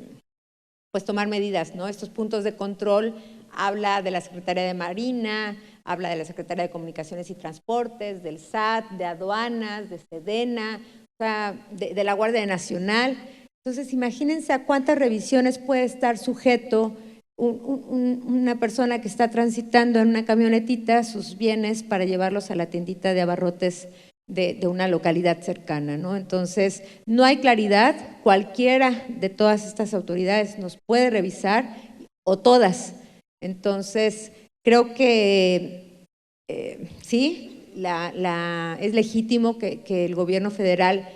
pues tomar medidas, ¿no? Estos puntos de control habla de la Secretaría de Marina, habla de la Secretaría de Comunicaciones y Transportes, del SAT, de Aduanas, de Sedena, o sea, de la Guardia Nacional. Entonces, imagínense a cuántas revisiones puede estar sujeto una persona que está transitando en una camionetita sus bienes para llevarlos a la tiendita de abarrotes de una localidad cercana, ¿no? Entonces, no hay claridad, cualquiera de todas estas autoridades nos puede revisar, o todas. Entonces, creo que sí, es legítimo que el gobierno federal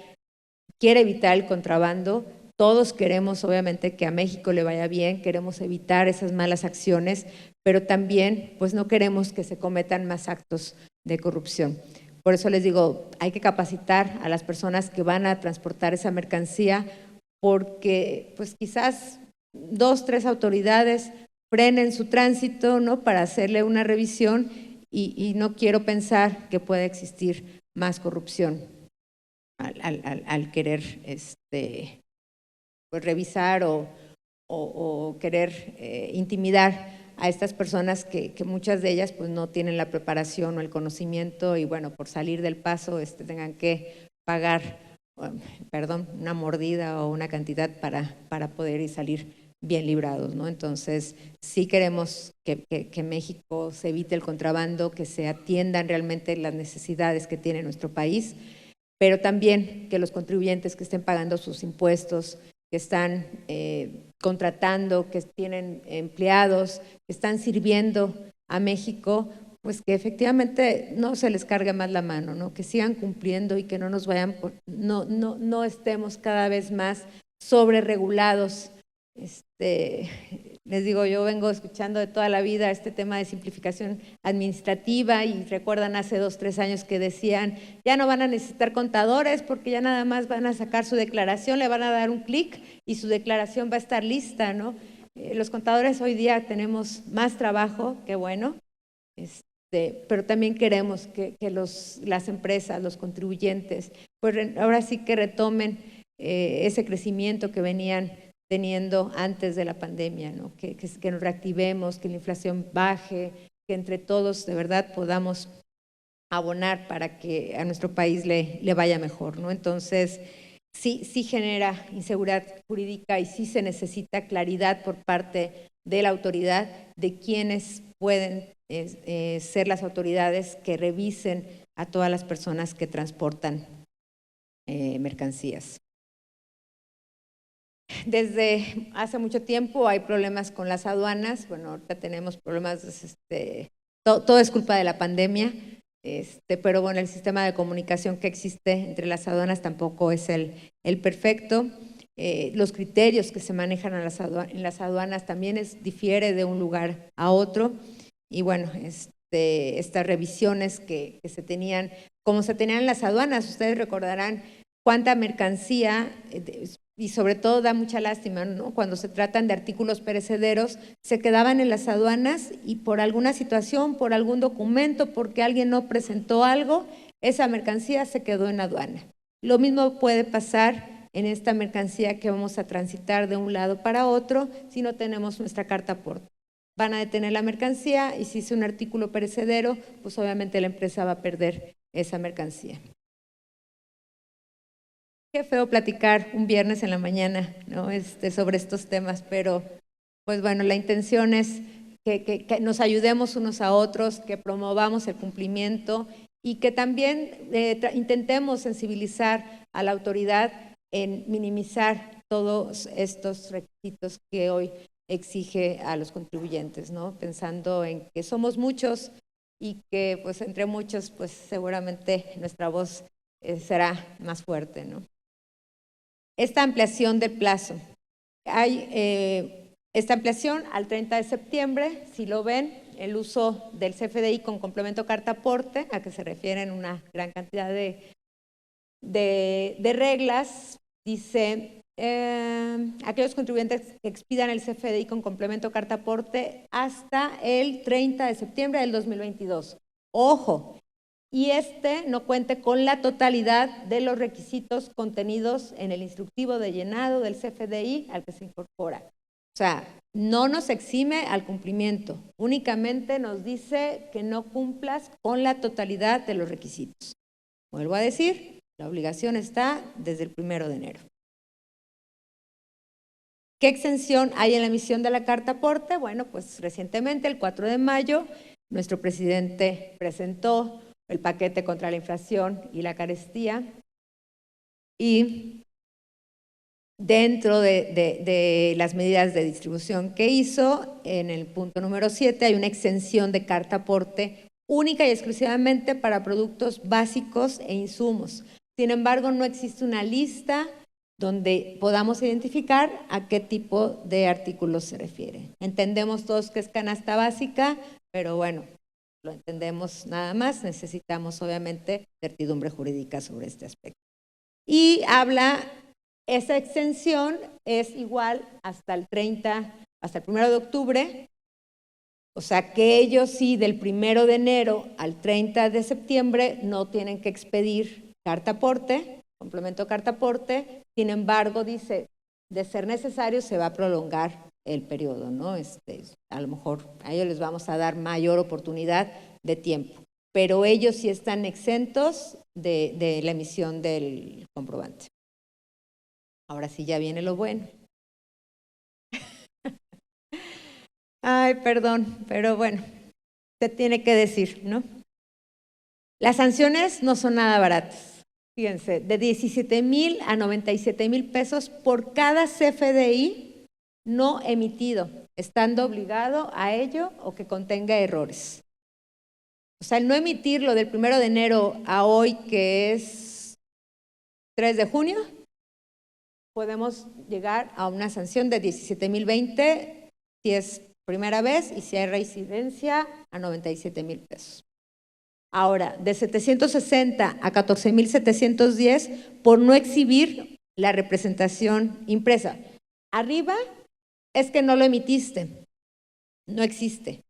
quiere evitar el contrabando. Todos queremos, obviamente, que a México le vaya bien, queremos evitar esas malas acciones, pero también, pues, no queremos que se cometan más actos de corrupción. Por eso les digo, hay que capacitar a las personas que van a transportar esa mercancía, porque, pues, quizás 2, 3 autoridades frenen su tránsito, ¿no?, para hacerle una revisión, y no quiero pensar que pueda existir más corrupción al querer pues revisar o querer intimidar a estas personas que muchas de ellas pues no tienen la preparación o el conocimiento, y bueno, por salir del paso tengan que pagar, una mordida o una cantidad para poder y salir bien librados, ¿no? Entonces, sí queremos que México se evite el contrabando, que se atiendan realmente las necesidades que tiene nuestro país, pero también que los contribuyentes que estén pagando sus impuestos, que están contratando, que tienen empleados, que están sirviendo a México, pues que efectivamente no se les cargue más la mano, ¿no? Que sigan cumpliendo y que no nos vayan, no estemos cada vez más sobreregulados. Les digo, yo vengo escuchando de toda la vida este tema de simplificación administrativa, y recuerdan hace 2, 3 años que decían, ya no van a necesitar contadores porque ya nada más van a sacar su declaración, le van a dar un clic y su declaración va a estar lista, ¿no? Los contadores hoy día tenemos más trabajo, qué bueno, pero también queremos que las empresas, los contribuyentes, pues ahora sí que retomen ese crecimiento que venían teniendo antes de la pandemia, ¿no? Que nos reactivemos, que la inflación baje, que entre todos de verdad podamos abonar para que a nuestro país le vaya mejor, ¿no? Entonces, sí genera inseguridad jurídica, y sí se necesita claridad por parte de la autoridad de quiénes pueden ser las autoridades que revisen a todas las personas que transportan mercancías. Desde hace mucho tiempo hay problemas con las aduanas. Bueno, ahorita tenemos problemas, todo es culpa de la pandemia, pero bueno, el sistema de comunicación que existe entre las aduanas tampoco es el perfecto. Los criterios que se manejan en las aduanas también difiere de un lugar a otro, y bueno, estas revisiones que se tenían, como se tenían en las aduanas, ustedes recordarán cuánta mercancía, y sobre todo da mucha lástima, ¿no?, cuando se tratan de artículos perecederos, se quedaban en las aduanas y por alguna situación, por algún documento, porque alguien no presentó algo, esa mercancía se quedó en aduana. Lo mismo puede pasar en esta mercancía que vamos a transitar de un lado para otro si no tenemos nuestra carta aporte. Van a detener la mercancía, y si es un artículo perecedero, pues obviamente la empresa va a perder esa mercancía. Qué feo platicar un viernes en la mañana, ¿no?, sobre estos temas, pero pues bueno, la intención es que nos ayudemos unos a otros, que promovamos el cumplimiento, y que también intentemos sensibilizar a la autoridad en minimizar todos estos requisitos que hoy exige a los contribuyentes, ¿no?, pensando en que somos muchos y que pues entre muchos pues seguramente nuestra voz será más fuerte, ¿no? Esta ampliación del plazo. Hay esta ampliación al 30 de septiembre, si lo ven, el uso del CFDI con complemento carta aporte, a que se refieren una gran cantidad de reglas. Dice, aquellos contribuyentes que expidan el CFDI con complemento carta aporte hasta el 30 de septiembre del 2022. Ojo, y no cuente con la totalidad de los requisitos contenidos en el instructivo de llenado del CFDI al que se incorpora. O sea, no nos exime al cumplimiento, únicamente nos dice que no cumplas con la totalidad de los requisitos. Vuelvo a decir, la obligación está desde el 1 de enero. ¿Qué exención hay en la emisión de la carta aporte? Bueno, pues recientemente, el 4 de mayo, nuestro presidente presentó el paquete contra la inflación y la carestía. Y dentro de las medidas de distribución que hizo, en el punto número 7 hay una exención de carta aporte única y exclusivamente para productos básicos e insumos. Sin embargo, no existe una lista donde podamos identificar a qué tipo de artículos se refiere. Entendemos todos que es canasta básica, pero bueno, lo entendemos nada más, necesitamos obviamente certidumbre jurídica sobre este aspecto. Y esa exención es igual hasta el 1 de octubre, o sea que ellos sí del 1 de enero al 30 de septiembre no tienen que expedir carta aporte, complemento carta aporte. Sin embargo, dice, de ser necesario se va a prolongar el periodo, ¿no? A lo mejor a ellos les vamos a dar mayor oportunidad de tiempo, pero ellos sí están exentos de la emisión del comprobante. Ahora sí ya viene lo bueno. Ay, perdón, pero bueno, se tiene que decir, ¿no? Las sanciones no son nada baratas. Fíjense, de 17,000 a 97,000 pesos por cada CFDI no emitido, estando obligado a ello o que contenga errores. O sea, el no emitirlo del 1 de enero a hoy, que es 3 de junio, podemos llegar a una sanción de 17,020 si es primera vez y si hay reincidencia a 97,000 pesos. Ahora, de 760 a 14,710 por no exhibir la representación impresa. Arriba es que no lo emitiste, no existe.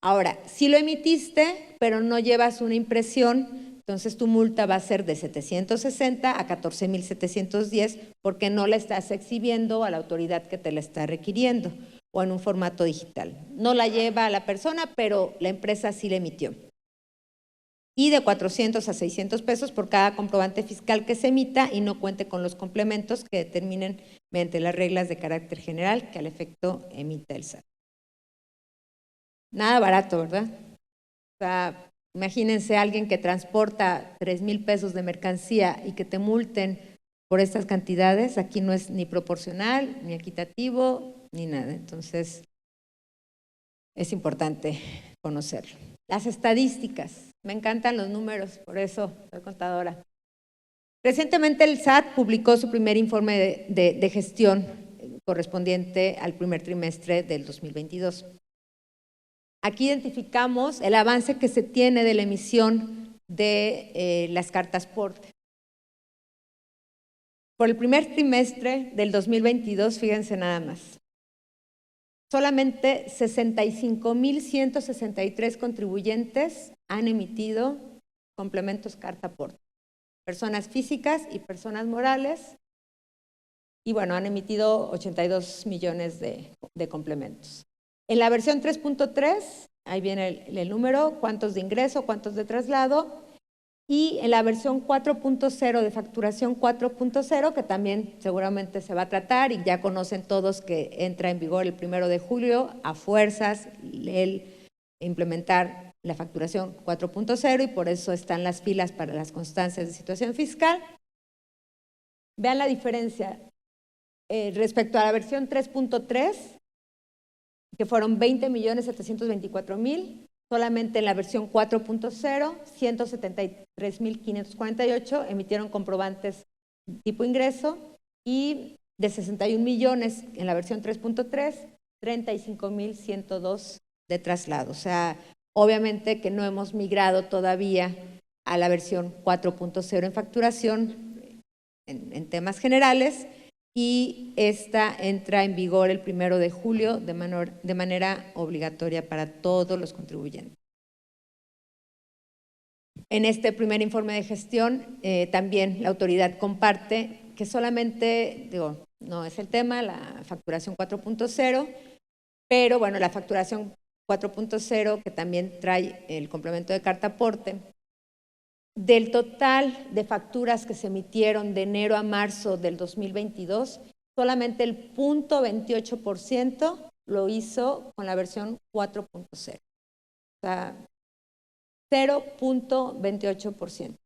Ahora, si lo emitiste, pero no llevas una impresión, entonces tu multa va a ser de 760 a 14,710 porque no la estás exhibiendo a la autoridad que te la está requiriendo o en un formato digital. No la lleva a la persona, pero la empresa sí la emitió. Y de 400 a 600 pesos por cada comprobante fiscal que se emita y no cuente con los complementos que determinen mediante las reglas de carácter general que al efecto emita el SAT. Nada barato, ¿verdad? O sea, imagínense a alguien que transporta 3,000 pesos de mercancía y que te multen por estas cantidades. Aquí no es ni proporcional, ni equitativo, ni nada. Entonces, es importante conocerlo. Las estadísticas. Me encantan los números, por eso soy contadora. Recientemente el SAT publicó su primer informe de gestión correspondiente al primer trimestre del 2022. Aquí identificamos el avance que se tiene de la emisión de las cartas aporte. Por el primer trimestre del 2022, fíjense nada más, solamente 65,163 contribuyentes han emitido complementos carta aporte. Personas físicas y personas morales. Y bueno, han emitido 82 millones de complementos. En la versión 3.3, ahí viene el número, cuántos de ingreso, cuántos de traslado. Y en la versión 4.0 de facturación 4.0, que también seguramente se va a tratar y ya conocen todos que entra en vigor el 1 de julio, a fuerzas el implementar la facturación 4.0 y por eso están las filas para las constancias de situación fiscal. Vean la diferencia respecto a la versión 3.3, que fueron 20,724,000, solamente en la versión 4.0, 173,548 emitieron comprobantes tipo ingreso y de 61 millones en la versión 3.3, 35,102 de traslado. O sea, obviamente que no hemos migrado todavía a la versión 4.0 en facturación en temas generales y esta entra en vigor el 1 de julio de manera obligatoria para todos los contribuyentes. En este primer informe de gestión también la autoridad comparte que solamente, no es el tema, la facturación 4.0, pero bueno, la facturación 4.0 que también trae el complemento de carta aporte, del total de facturas que se emitieron de enero a marzo del 2022, solamente el 0.28% lo hizo con la versión 4.0. O sea, 0.28%.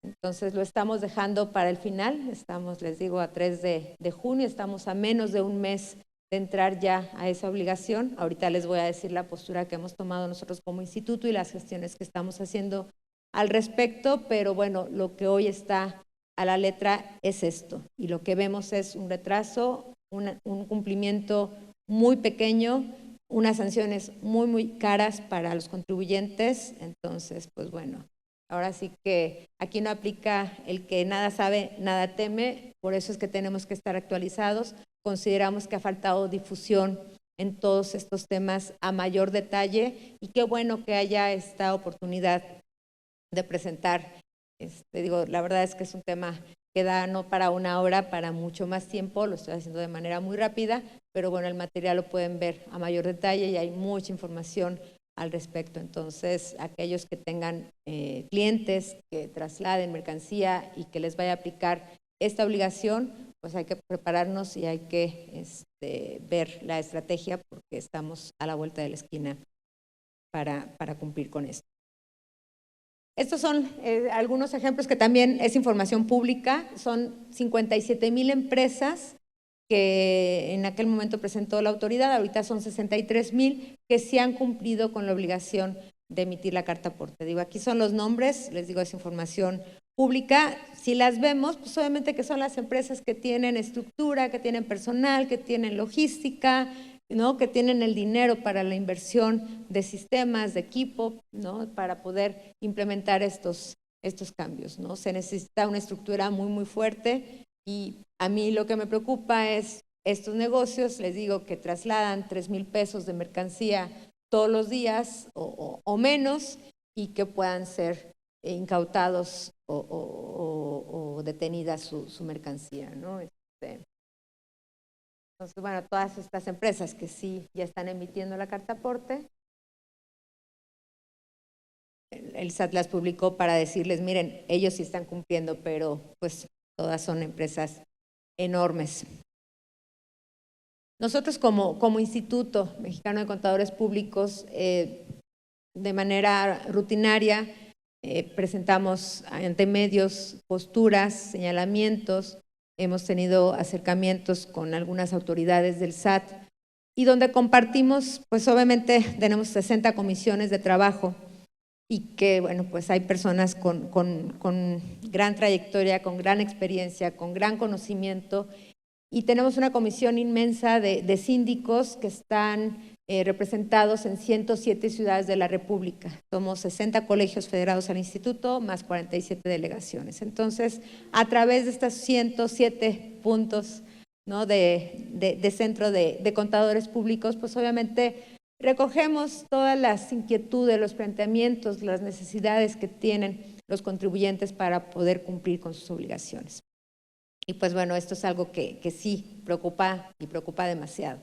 Entonces lo estamos dejando para el final, estamos, les digo, a 3 de junio, estamos a menos de un mes de entrar ya a esa obligación. Ahorita les voy a decir la postura que hemos tomado nosotros como instituto y las gestiones que estamos haciendo al respecto, pero bueno, lo que hoy está a la letra es esto, y lo que vemos es un retraso, un cumplimiento muy pequeño, unas sanciones muy, muy caras para los contribuyentes. Entonces, pues bueno, ahora sí que aquí no aplica el que nada sabe, nada teme, por eso es que tenemos que estar actualizados. Consideramos que ha faltado difusión en todos estos temas a mayor detalle, y qué bueno que haya esta oportunidad de presentar. Digo, la verdad es que es un tema que da no para una hora, para mucho más tiempo, lo estoy haciendo de manera muy rápida, pero bueno, el material lo pueden ver a mayor detalle y hay mucha información al respecto. Entonces, aquellos que tengan clientes que trasladen mercancía y que les vaya a aplicar esta obligación, pues hay que prepararnos y hay que ver la estrategia, porque estamos a la vuelta de la esquina para cumplir con esto. Estos son algunos ejemplos que también es información pública. Son 57,000 empresas que en aquel momento presentó la autoridad, ahorita son 63,000 que sí han cumplido con la obligación de emitir la carta aporte. Digo, aquí son los nombres, les digo, es información pública. Si las vemos, pues obviamente que son las empresas que tienen estructura, que tienen personal, que tienen logística, ¿no?, que tienen el dinero para la inversión de sistemas, de equipo, ¿no?, para poder implementar estos cambios, ¿no? Se necesita una estructura muy, muy fuerte, y a mí lo que me preocupa es estos negocios, les digo, que trasladan 3,000 pesos de mercancía todos los días o menos, y que puedan ser incautados o detenida su mercancía, ¿no? Entonces, bueno, todas estas empresas que sí ya están emitiendo la carta aporte, el SAT las publicó para decirles, miren, ellos sí están cumpliendo, pero pues todas son empresas enormes. Nosotros como Instituto Mexicano de Contadores Públicos, de manera rutinaria, presentamos ante medios posturas, señalamientos, hemos tenido acercamientos con algunas autoridades del SAT, y donde compartimos, pues obviamente tenemos 60 comisiones de trabajo, y que bueno, pues hay personas con gran trayectoria, con gran experiencia, con gran conocimiento, y tenemos una comisión inmensa de síndicos que están representados en 107 ciudades de la República. Somos 60 colegios federados al instituto, más 47 delegaciones. Entonces, a través de estos 107 puntos, ¿no?, de centro de contadores públicos, pues obviamente recogemos todas las inquietudes, los planteamientos, las necesidades que tienen los contribuyentes para poder cumplir con sus obligaciones. Y pues bueno, esto es algo que sí preocupa, y preocupa demasiado.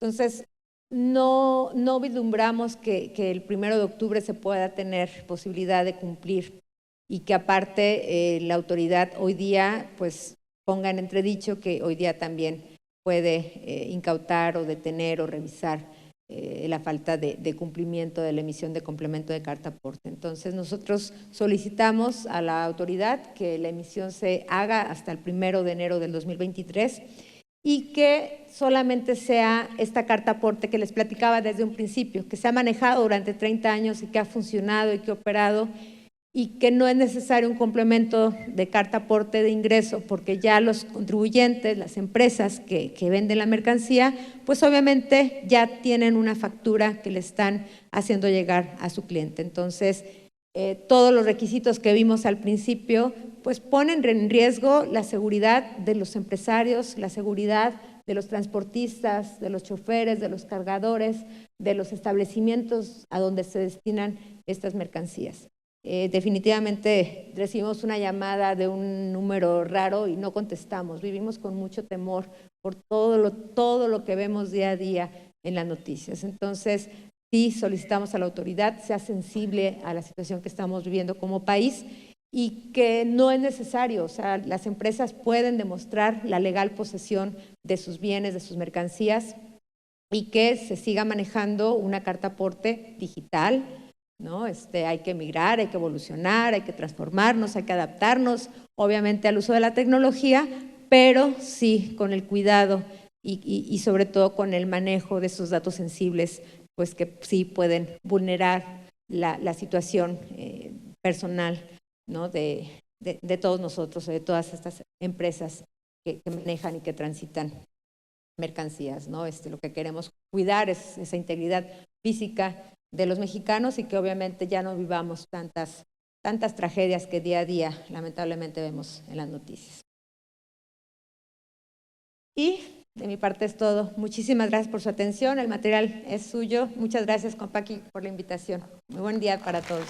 Entonces, no vislumbramos que el 1 de octubre se pueda tener posibilidad de cumplir, y que aparte la autoridad hoy día pues ponga en entredicho que hoy día también puede incautar o detener o revisar la falta de cumplimiento de la emisión de complemento de carta aporte. Entonces, nosotros solicitamos a la autoridad que la emisión se haga hasta el 1 de enero del 2023, y que solamente sea esta carta aporte que les platicaba desde un principio, que se ha manejado durante 30 años y que ha funcionado y que ha operado, y que no es necesario un complemento de carta aporte de ingreso, porque ya los contribuyentes, las empresas que venden la mercancía, pues obviamente ya tienen una factura que le están haciendo llegar a su cliente. Entonces, todos los requisitos que vimos al principio, pues ponen en riesgo la seguridad de los empresarios, la seguridad de los transportistas, de los choferes, de los cargadores, de los establecimientos a donde se destinan estas mercancías. Definitivamente recibimos una llamada de un número raro y no contestamos. Vivimos con mucho temor por todo lo que vemos día a día en las noticias. Entonces, sí solicitamos a la autoridad sea sensible a la situación que estamos viviendo como país, y que no es necesario, o sea, las empresas pueden demostrar la legal posesión de sus bienes, de sus mercancías, y que se siga manejando una carta aporte digital, ¿no? Hay que migrar, hay que evolucionar, hay que transformarnos, hay que adaptarnos, obviamente, al uso de la tecnología, pero sí con el cuidado y sobre todo con el manejo de esos datos sensibles, pues que sí pueden vulnerar la situación personal, ¿no? de todos nosotros, de todas estas empresas que manejan y que transitan mercancías, ¿no? Lo que queremos cuidar es esa integridad física de los mexicanos y que obviamente ya no vivamos tantas tragedias que día a día lamentablemente vemos en las noticias. Y de mi parte es todo. Muchísimas gracias por su atención. El material es suyo. Muchas gracias, Compaqui, por la invitación. Muy buen día para todos.